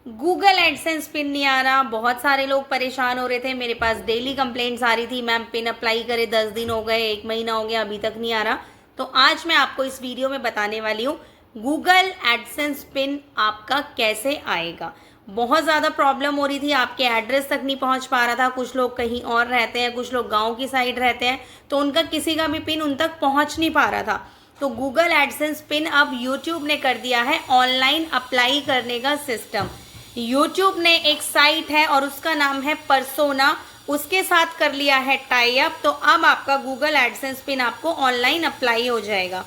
Google AdSense pin नहीं आ रहा। बहुत सारे लोग परेशान हो रहे थे, मेरे पास डेली कंप्लेंट्स आ रही थी, मैम पिन अप्लाई करे 10 दिन हो गए, 1 महीना हो गया, अभी तक नहीं आ रहा। तो आज मैं आपको इस वीडियो में बताने वाली हूँ गूगल एडसेंस पिन आपका कैसे आएगा। बहुत ज़्यादा प्रॉब्लम हो रही थी, आपके एड्रेस तक नहीं पहुँच पा रहा था। कुछ लोग कहीं और रहते हैं, कुछ लोग गाँव की साइड रहते हैं, तो उनका किसी का भी पिन उन तक पहुँच नहीं पा रहा था। तो गूगल एडसेंस पिन अब यूट्यूब ने कर दिया है ऑनलाइन अप्लाई करने का सिस्टम। यूट्यूब ने एक साइट है और उसका नाम है पर्सोना, उसके साथ कर लिया है टाई अप। तो अब आपका गूगल एडसेंस पिन आपको ऑनलाइन अप्लाई हो जाएगा।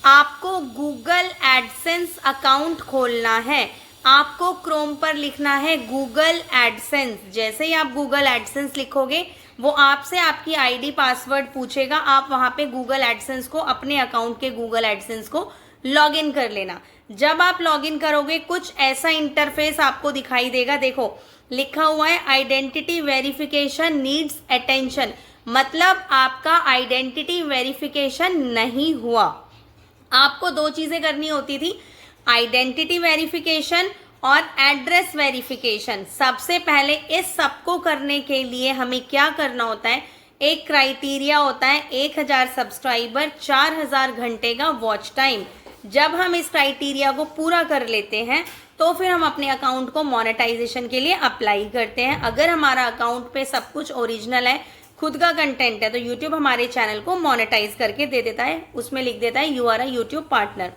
आपको गूगल एडसेंस अकाउंट खोलना है। आपको क्रोम पर लिखना है गूगल एडसेंस। जैसे ही आप गूगल एडसेंस लिखोगे वो आपसे आपकी आईडी पासवर्ड पूछेगा। आप वहां पे गूगल एडसेंस को, अपने अकाउंट के गूगल एडसेंस को लॉग इन कर लेना। जब आप लॉग इन करोगे कुछ ऐसा इंटरफेस आपको दिखाई देगा। देखो लिखा हुआ है आइडेंटिटी वेरिफिकेशन नीड्स अटेंशन, मतलब आपका आइडेंटिटी वेरिफिकेशन नहीं हुआ। आपको 2 चीजें करनी होती थी, आइडेंटिटी वेरिफिकेशन और एड्रेस वेरिफिकेशन। सबसे पहले इस सबको करने के लिए हमें क्या करना होता है, एक क्राइटेरिया होता है 1000 सब्सक्राइबर, 4000 घंटे का वॉच टाइम। जब हम इस क्राइटेरिया को पूरा कर लेते हैं तो फिर हम अपने अकाउंट को मोनेटाइजेशन के लिए अप्लाई करते हैं। अगर हमारा अकाउंट पे सब कुछ ओरिजिनल है, खुद का कंटेंट है, तो यूट्यूब हमारे चैनल को मोनेटाइज करके दे देता है। उसमें लिख देता है you are a YouTube partner.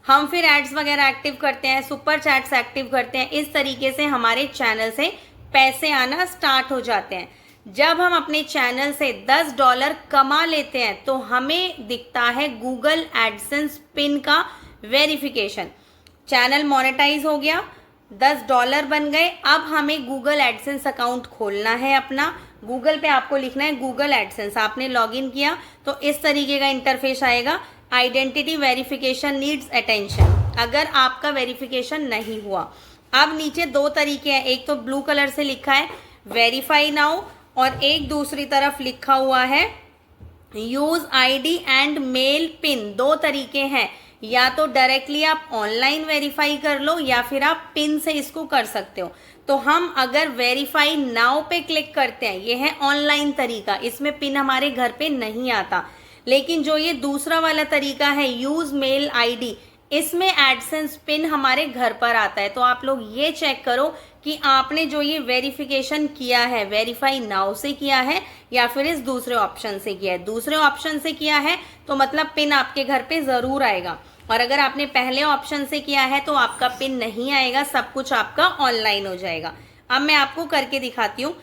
हम फिर एड्स वगैरह एक्टिव करते हैं, सुपर चैट्स एक्टिव करते हैं। इस तरीके से हमारे चैनल से पैसे आना स्टार्ट हो जाते हैं। जब हम अपने चैनल से $10 कमा लेते हैं तो हमें दिखता है गूगल एडसेंस पिन का वेरिफिकेशन। चैनल मोनेटाइज हो गया, $10 बन गए। अब हमें गूगल एडसेंस अकाउंट खोलना है अपना। गूगल पे आपको लिखना है गूगल एडसेंस। आपने लॉगिन किया तो इस तरीके का इंटरफेस आएगा, आइडेंटिटी वेरिफिकेशन नीड्स अटेंशन, अगर आपका वेरिफिकेशन नहीं हुआ। अब नीचे 2 तरीके हैं, एक तो ब्लू कलर से लिखा है वेरीफाई नाउ और एक दूसरी तरफ लिखा हुआ है use ID and mail pin. 2 तरीके हैं, या तो डायरेक्टली आप ऑनलाइन वेरीफाई कर लो या फिर आप पिन से इसको कर सकते हो। तो हम अगर वेरीफाई नाउ पे क्लिक करते हैं, ये है ऑनलाइन तरीका, इसमें पिन हमारे घर पे नहीं आता। लेकिन जो ये दूसरा वाला तरीका है यूज मेल आईडी, इसमें एडसेंस पिन हमारे घर पर आता है। तो आप लोग ये चेक करो कि आपने जो ये वेरिफिकेशन किया है वेरीफाई नाउ से किया है या फिर इस दूसरे ऑप्शन से किया है। दूसरे ऑप्शन से किया है तो मतलब पिन आपके घर पे जरूर आएगा, और अगर आपने पहले ऑप्शन से किया है तो आपका पिन नहीं आएगा, सब कुछ आपका ऑनलाइन हो जाएगा। अब मैं आपको करके दिखाती हूँ।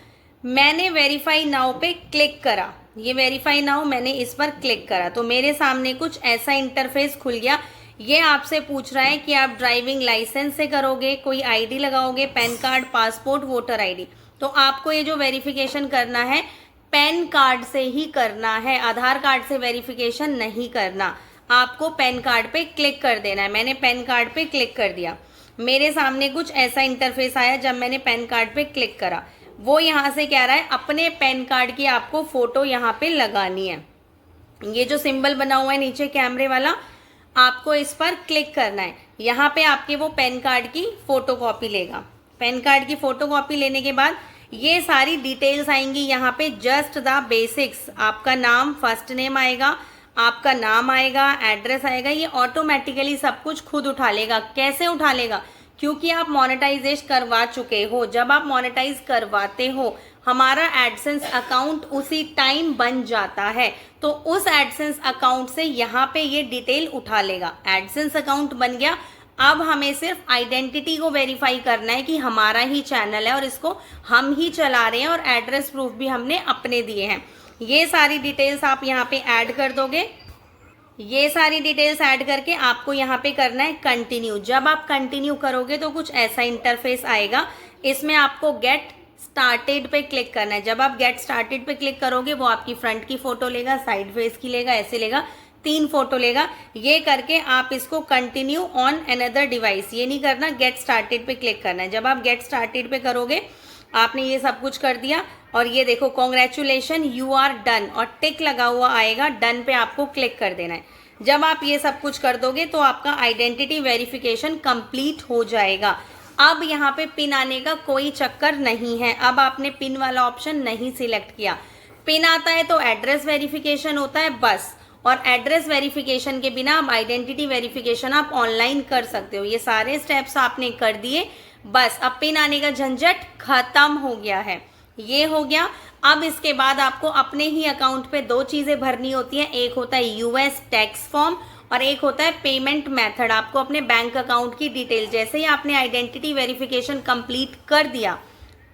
मैंने वेरीफाई नाउ पे क्लिक करा, ये वेरीफाई नाउ मैंने इस पर क्लिक करा तो मेरे सामने कुछ ऐसा इंटरफेस खुल गया। ये आपसे पूछ रहा है कि आप ड्राइविंग लाइसेंस से करोगे, कोई आईडी लगाओगे, pan card, passport, voter ID. तो आपको ये जो वेरिफिकेशन करना है पैन कार्ड से ही करना है, आधार कार्ड से वेरिफिकेशन नहीं करना। आपको पैन कार्ड पे क्लिक कर देना है। मैंने पैन कार्ड पे क्लिक कर दिया, मेरे सामने कुछ ऐसा इंटरफेस आया। जब मैंने पैन कार्ड पे क्लिक करा, वो यहाँ से कह रहा है अपने पैन कार्ड की आपको फोटो यहाँ पे लगानी है। ये जो सिंबल बना हुआ है नीचे कैमरे वाला, आपको इस पर क्लिक करना है। यहाँ पे आपके वो पैन कार्ड की फोटो कॉपी लेगा। पैन कार्ड की फोटो कॉपी लेने के बाद ये सारी डिटेल्स आएंगी यहाँ पे, जस्ट द बेसिक्स। आपका नाम, फर्स्ट नेम आएगा, आपका नाम आएगा, एड्रेस आएगा। ये ऑटोमेटिकली सब कुछ खुद उठा लेगा। कैसे उठा लेगा? क्योंकि आप मोनेटाइजेश करवा चुके हो। जब आप मोनेटाइज करवाते हो हमारा एडसेंस अकाउंट उसी टाइम बन जाता है, तो उस एडसेंस अकाउंट से यहाँ पे ये डिटेल उठा लेगा। एडसेंस अकाउंट बन गया, अब हमें सिर्फ आइडेंटिटी को वेरीफाई करना है कि हमारा ही चैनल है और इसको हम ही चला रहे हैं, और एड्रेस प्रूफ भी हमने अपने दिए हैं। ये सारी डिटेल्स आप यहाँ पे ऐड कर दोगे। ये सारी डिटेल्स ऐड करके आपको यहाँ पे करना है कंटिन्यू। जब आप कंटिन्यू करोगे तो कुछ ऐसा इंटरफेस आएगा, इसमें आपको गेट स्टार्टेड पे क्लिक करना है। जब आप गेट स्टार्टेड पे क्लिक करोगे वो आपकी फ्रंट की फोटो लेगा, साइड फेस की लेगा, ऐसे लेगा, 3 फोटो लेगा। ये करके आप इसको कंटिन्यू ऑन अनदर डिवाइस, ये नहीं करना, गेट स्टार्टेड पे क्लिक करना है। जब आप गेट स्टार्टेड पे करोगे आपने ये सब कुछ कर दिया, और ये देखो कॉन्ग्रेचुलेशन यू आर डन, और टिक लगा हुआ आएगा, डन पे आपको क्लिक कर देना है। जब आप ये सब कुछ कर दोगे तो आपका आइडेंटिटी वेरिफिकेशन कंप्लीट हो जाएगा। अब यहाँ पे पिन आने का कोई चक्कर नहीं है। अब आपने पिन वाला ऑप्शन नहीं सिलेक्ट किया। पिन आता है तो एड्रेस वेरिफिकेशन होता है बस, और एड्रेस वेरिफिकेशन के बिना आप आइडेंटिटी वेरिफिकेशन आप ऑनलाइन कर सकते हो। ये सारे स्टेप्स आपने कर दिए, बस अब पिन आने का झंझट खत्म हो गया है। ये हो गया। अब इसके बाद आपको अपने ही अकाउंट पे दो चीजें भरनी होती हैं, एक होता है यूएस टैक्स फॉर्म और एक होता है पेमेंट मेथड। आपको अपने बैंक अकाउंट की डिटेल, जैसे ही आपने आइडेंटिटी वेरिफिकेशन कंप्लीट कर दिया,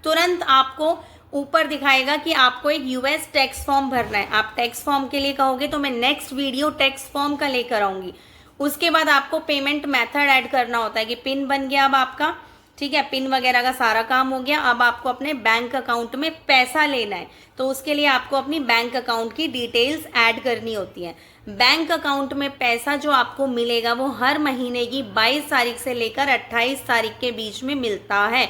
तुरंत आपको ऊपर दिखाएगा कि आपको एक यूएस टैक्स फॉर्म भरना है। आप टैक्स फॉर्म के लिए कहोगे तो मैं नेक्स्ट वीडियो टैक्स फॉर्म का लेकर आऊंगी। उसके बाद आपको पेमेंट मेथड ऐड करना होता है कि पिन बन गया अब आपका, ठीक है, पिन वगैरह का सारा काम हो गया। अब आपको अपने बैंक अकाउंट में पैसा लेना है, तो उसके लिए आपको अपनी बैंक अकाउंट की डिटेल्स ऐड करनी होती है। बैंक अकाउंट में पैसा जो आपको मिलेगा वो हर महीने की 22 तारीख से लेकर 28 तारीख के बीच में मिलता है।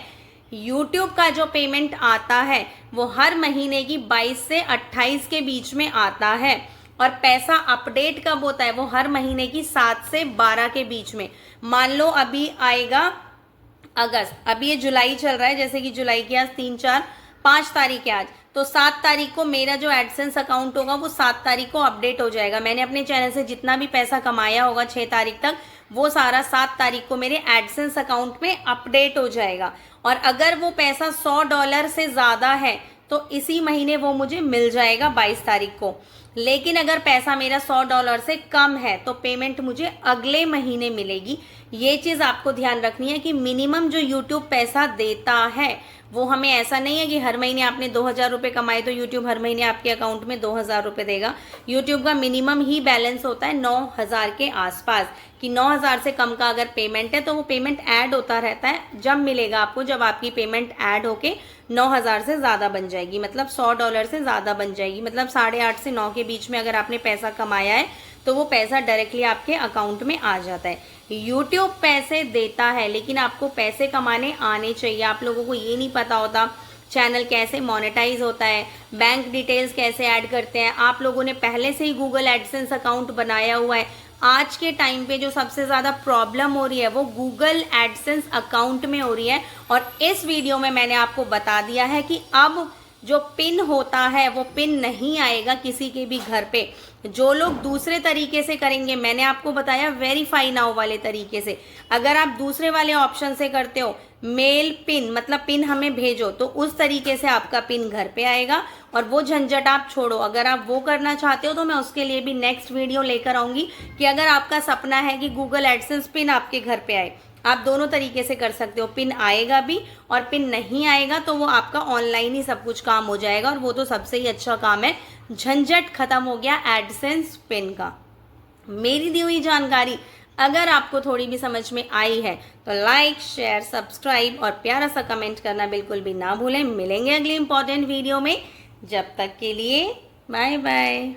YouTube का जो पेमेंट आता है वो हर महीने की 22 से 28 के बीच में आता है, और पैसा अपडेट कब होता है, वो हर महीने की 7 से 12 के बीच में। मान लो अभी आएगा अगस्त, अभी ये जुलाई चल रहा है, जैसे कि जुलाई की आज 3, 4, 5 तारीख है आज, तो 7 तारीख को मेरा जो एडसेंस अकाउंट होगा वो 7 तारीख को अपडेट हो जाएगा। मैंने अपने चैनल से जितना भी पैसा कमाया होगा 6 तारीख तक, वो सारा 7 तारीख को मेरे एडसेंस अकाउंट में अपडेट हो जाएगा। और अगर वो पैसा $100 से ज़्यादा है तो इसी महीने वो मुझे मिल जाएगा 22 तारीख को। लेकिन अगर पैसा मेरा $100 से कम है तो पेमेंट मुझे अगले महीने मिलेगी। ये चीज़ आपको ध्यान रखनी है कि मिनिमम जो YouTube पैसा देता है वो हमें ऐसा नहीं है कि हर महीने आपने 2000 रुपये कमाए तो YouTube हर महीने आपके अकाउंट में 2000 रुपये देगा। YouTube का मिनिमम ही बैलेंस होता है 9000 के आसपास, कि 9000 से कम का अगर पेमेंट है तो वो पेमेंट ऐड होता रहता है। जब मिलेगा आपको, जब आपकी पेमेंट ऐड होके 9000 से ज़्यादा बन जाएगी, मतलब $100 से ज़्यादा बन जाएगी, मतलब 8.5 से 9 के बीच में अगर आपने पैसा कमाया है तो वो पैसा डायरेक्टली आपके अकाउंट में आ जाता है। यूट्यूब पैसे देता है, लेकिन आपको पैसे कमाने आने चाहिए। आप लोगों को ये नहीं पता होता चैनल कैसे मोनेटाइज होता है, बैंक डिटेल्स कैसे ऐड करते हैं। आप लोगों ने पहले से ही गूगल एडसेंस अकाउंट बनाया हुआ है। आज के टाइम पे जो सबसे ज़्यादा प्रॉब्लम हो रही है वो गूगल एडसेंस अकाउंट में हो रही है, और इस वीडियो में मैंने आपको बता दिया है कि अब जो पिन होता है वो पिन नहीं आएगा किसी के भी घर पे। जो लोग दूसरे तरीके से करेंगे, मैंने आपको बताया वेरीफाई नाउ वाले तरीके से, अगर आप दूसरे वाले ऑप्शन से करते हो मेल पिन, मतलब पिन हमें भेजो, तो उस तरीके से आपका पिन घर पे आएगा और वो झंझट आप छोड़ो। अगर आप वो करना चाहते हो तो मैं उसके लिए भी नेक्स्ट वीडियो लेकर आऊंगी कि अगर आपका सपना है कि गूगल एडसेंस पिन आपके घर पे आए, आप दोनों तरीके से कर सकते हो। पिन आएगा भी और पिन नहीं आएगा तो वो आपका ऑनलाइन ही सब कुछ काम हो जाएगा, और वो तो सबसे ही अच्छा काम है। झंझट खत्म हो गया एडसेंस पिन का। मेरी दी हुई जानकारी अगर आपको थोड़ी भी समझ में आई है तो लाइक, शेयर, सब्सक्राइब और प्यारा सा कमेंट करना बिल्कुल भी ना भूलें। मिलेंगे अगली इंपॉर्टेंट वीडियो में, जब तक के लिए बाय बाय।